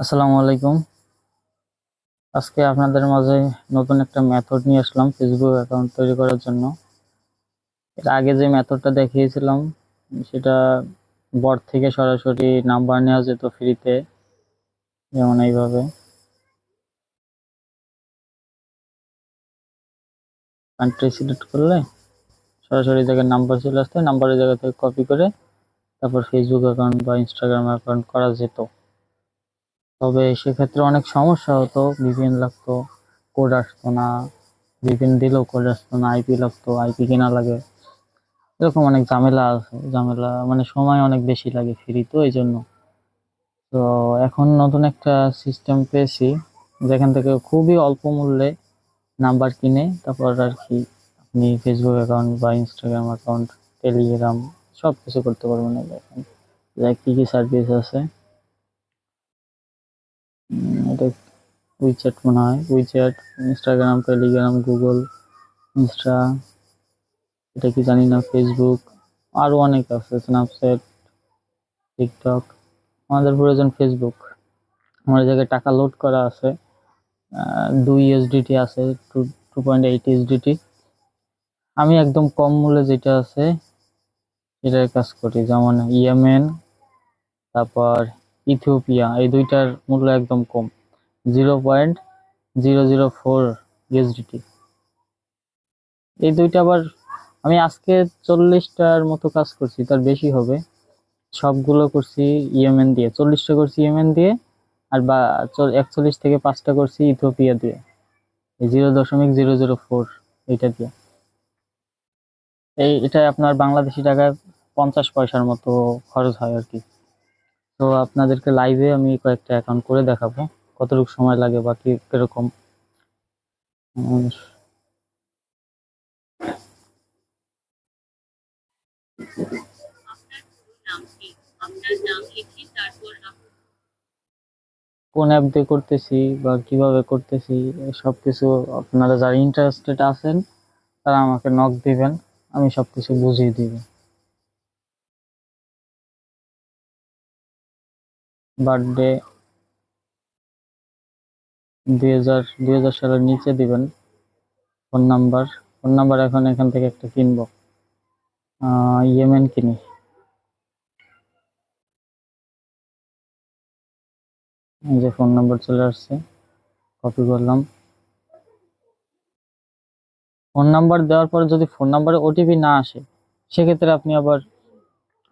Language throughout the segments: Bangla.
আসসালামু আলাইকুম। আজকে আপনাদের মাঝে নতুন একটা মেথড নিয়ে আসলাম ফেসবুক অ্যাকাউন্ট তৈরি করার জন্য। এর আগে যে মেথডটা দেখিয়েছিলাম সেটা বট থেকে সরাসরি নাম্বার নেওয়া যেত ফ্রিতে, যেমন এইভাবে কান্ট্রি সিলেক্ট করলে সরাসরি জায়গায় নাম্বার চলে আসতো, নাম্বারের জায়গা থেকে কপি করে তারপর ফেসবুক অ্যাকাউন্ট বা ইনস্টাগ্রাম অ্যাকাউন্ট করা যেত। তবে সেক্ষেত্রে অনেক সমস্যা হতো, ভিপিএন লাগতো, কোড আসতো না, ভিপিএন দিলেও কোড আসতো না, আইপি লাগতো, আইপি কেনা লাগে, এরকম অনেক ঝামেলা আছে। ঝামেলা মানে সময় অনেক বেশি লাগে ফ্রি, তো এই জন্য। তো এখন নতুন একটা সিস্টেম পেয়েছি যেখান থেকে খুবই অল্প মূল্যে নাম্বার কিনে তারপর আর কি আপনি ফেসবুক অ্যাকাউন্ট বা ইনস্টাগ্রাম অ্যাকাউন্ট, টেলিগ্রাম সব কিছু করতে পারবেন। দেখেন কি কি সার্ভিস আছে। এটা উইচ্যাট মনে হয়, WeChat, Instagram, Telegram, Google, Insta, এটা কি জানি না, ফেসবুক, আরো অনেক আছে, স্ন্যাপচ্যাট, টিকটক। আমাদের প্রয়োজন ফেসবুক। আমার এই জায়গায় টাকা লোড করা আছে, 2 USDT আছে, 2.8 USDT। আমি একদম কম মূল্যে যেটা আছে এটার কাজ করি, যেমন ইয়েমেন, তারপর ইথিওপিয়া, এই দুইটার মূল্য একদম কম, 0.004 USDT। এই দুইটা আবার আমি আজকে 40টার মতো কাজ করছি, তার বেশি হবে। সবগুলো করছি ইয়েমেন দিয়ে, 40টা করছি ইয়েমেন দিয়ে, আর বা 41 থেকে 5টা করছি ইথিওপিয়া দিয়ে, 0.004 এইটা দিয়ে। এটা আপনার বাংলাদেশি টাকায় 50 পয়সার মতো খরচ হয় আর কি। তো আপনাদেরকে লাইভে আমি কয়েকটা অ্যাকাউন্ট করে দেখাবো কতটুকু সময় লাগে বা কি কিরকম। কোন অ্যাপ দিয়ে করতেছি বা কিভাবে করতেছি সবকিছু আপনারা যারা ইন্টারেস্টেড আছেন তারা আমাকে নক দিবেন, আমি সবকিছু বুঝিয়ে দিব। বার্থডে 2000 সালের নিচে দিবেন। ফোন নাম্বার এখন এখান থেকে একটা কিনবো, ইয়েমেন কিনি। এই যে ফোন নাম্বার চলে আসছে, কপি করলাম। ফোন নাম্বার দেওয়ার পরে যদি ফোন নাম্বারে ওটিপি না আসে সেক্ষেত্রে আপনি আবার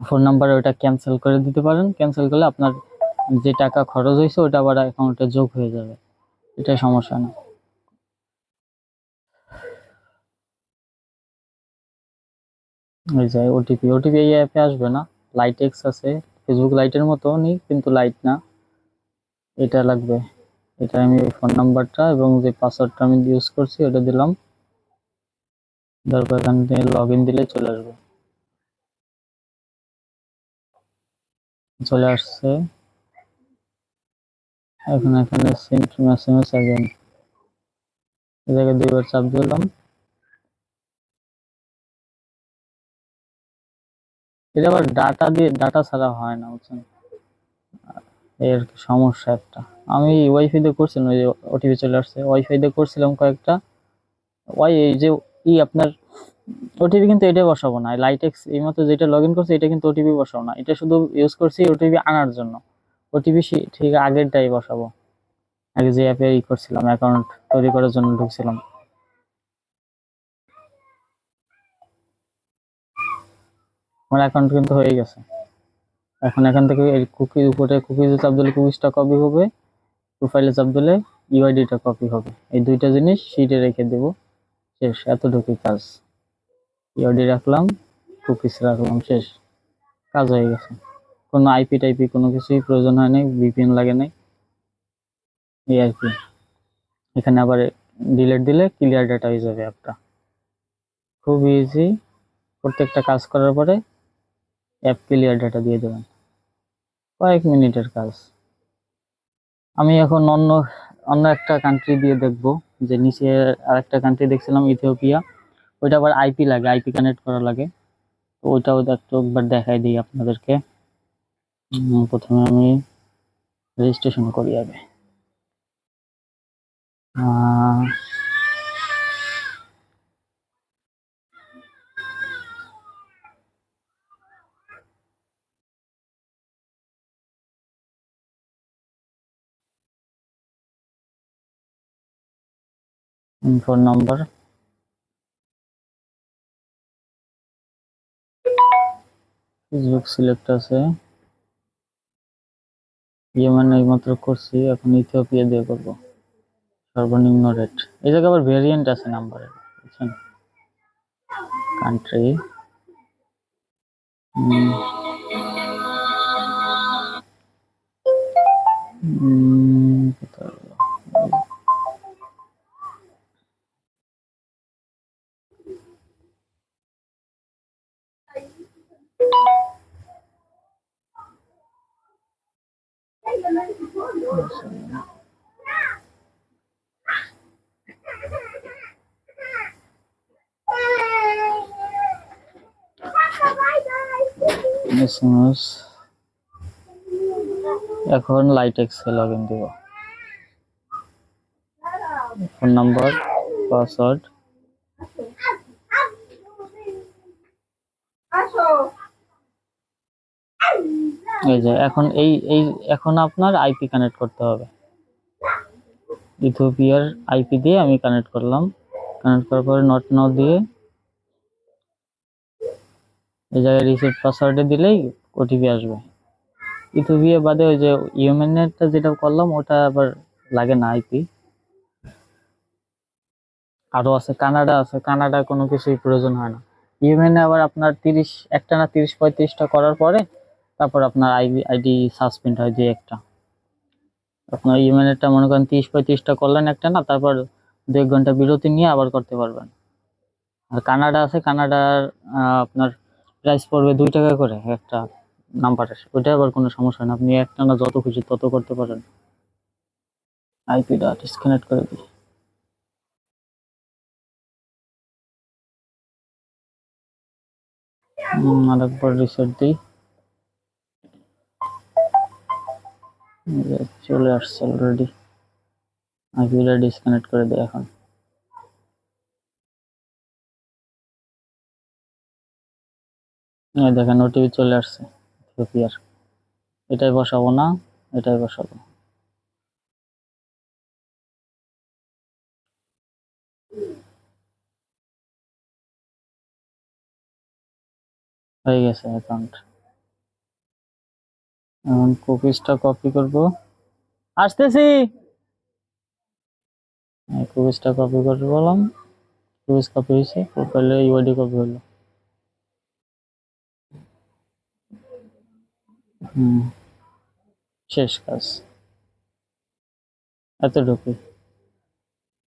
ফোন নাম্বারে ওটা ক্যান্সেল করে দিতে পারেন। ক্যান্সেল করলে আপনার যে টাকা খরচ হয়েছে ওটা আবার অ্যাকাউন্টে যোগ হয়ে যাবে, এটা সমস্যা না। এই যে ওটিপি এই অ্যাপে আসবে না, লাইট এক্স আছে, ফেসবুক লাইটের মতো নেই কিন্তু লাইট না, এটা লাগবে। এটা আমি ফোন নাম্বারটা এবং যে পাসওয়ার্ডটা আমি ইউজ করছি ওটা দিলাম, তারপর এখান থেকে লগ ইন দিলে চলে আসবে। চলে আসছে, এখানে সেন্ড মেসেজ अगेन, এই জায়গায় 2বার চাপ দিলাম। এটা আবার ডাটা ছাড়া হয় না, বুঝছেন, এর সমস্যা একটা। আমি ওয়াইফাই দিয়ে করছিলাম, ওই যে ওটিপি চলে আসছে, ওয়াইফাই দিয়ে করছিলাম কয়েকটা। এই যে আপনার ওটিপি কিন্তু এটাই বসাবো না, লাইটেক্স এই মতো যেটা লগ ইন করছে এটা কিন্তু ওটিপি বসাবো না, এটা শুধু ইউজ করছি ওটিপি আনার জন্য। ওটিপি ঠিক আগেরটাই বসাবো, আগে যে অ্যাপে করছিলাম অ্যাকাউন্ট তৈরি করার জন্য ঢুকছিলাম। আমার অ্যাকাউন্ট কিন্তু হয়ে গেছে। এখন এখান থেকে এই কুকি উপরে কুকিজে চাপ দিলে কুকিজটা কপি হবে, প্রোফাইলে চাপ দিলে ইউআইডিটা কপি হবে। এই দুইটা জিনিস শিটে রেখে দেব, শেষ, এতটুকুই কাজ। ইউআইডি রাখলাম, কুকিজ রাখলাম, শেষ, কাজ হয়ে গেছে। কোনো আইপি টাইপি কোনো কিছুই প্রয়োজন হয় নাই, ভিপিএন লাগে নাই, এই আর কি। এখানে আবার ডিলিট দিলে ক্লিয়ার ডাটা হয়ে যাবে অ্যাপটা, খুব ইজি। প্রত্যেকটা কাজ করার পরে অ্যাপ ক্লিয়ার ডাটা দিয়ে দেবেন, কয়েক মিনিটের কাজ। আমি এখন অন্য অন্য একটা কান্ট্রি দিয়ে দেখবো, যে নিচে আরেকটা কান্ট্রি দেখছিলাম ইথিওপিয়া, ওইটা আবার আইপি লাগে, আইপি কানেক্ট করা লাগে। তো ওইটাও একটু একবার দেখাই দিই আপনাদেরকে। প্রথমে আমি রেজিস্ট্রেশন করি আগে। ফোন নাম্বার, ফেসবুক সিলেক্ট আছে, ইয়েমেন এইমাত্র করছি, এখন ইথিওপিয়া দিয়ে করবো। সর্বনিম্ন রেট, এই জায়গায় আবার ভেরিয়েন্ট আছে নাম্বারের, বুঝছেন। কান্ট্রি, এসএমএস, এখন লাইট এক্সে লগ ইন দিব। ফোন নাম্বার, পাসওয়ার্ড, এই যে এখন এখন আপনার আইপি কানেক্ট করতে হবে। ইথিওপিয়ার আইপি দিয়ে আমি কানেক্ট করলাম। কানেক্ট করার পরে নট নাও দিয়ে এই জায়গায় রিসেট পাসওয়ার্ডে দিলেই ওটিপি আসবে। ইথিওপিয়া বাদে ওই যে ইয়েমেনেরটা যেটা করলাম ওটা আবার লাগে না আইপি। আরো আছে কানাডা, আছে কানাডা কোনো কিছুই প্রয়োজন হয় না। ইয়েমেনে আবার আপনার 30 একটা না 30-35টা করার পরে তারপর আপনার আইডি সাসপেন্ড হয় যে একটা। আপনার ইয়েমেনেরটা মনে করেন 30-35টা করলেন একটা না, তারপর 2 ঘন্টা বিরতি নিয়ে আবার করতে পারবেন। আর কানাডা আছে, কানাডার আপনার প্রাইস পড়বে 2 টাকা করে একটা নাম্বারের, ওইটা আবার কোনো সমস্যা না, আপনি একটা না যত খুশি তত করতে পারেন। আইপিটা ডিসকানেক্ট করে দিই। আরেকবার রিসেট দিই, চলে আসছে অলরেডি। আইপিটা ডিসকানেক্ট করে দিই এখন। দেখেন ওটিপি চলে আসছে ইথিওপিয়ার। এটাই বসাবো না, এটাই বসাবো। হয়ে গেছে অ্যাকাউন্ট। এখন কুকিজটা কপি করব, আসতেছি। কুকিজটা কপি করে বললাম, কুকিজ কপি হয়েছে, প্রোফাইলে ইউআইডি কপি হলো। শেষ কাজ, এতটুকুই।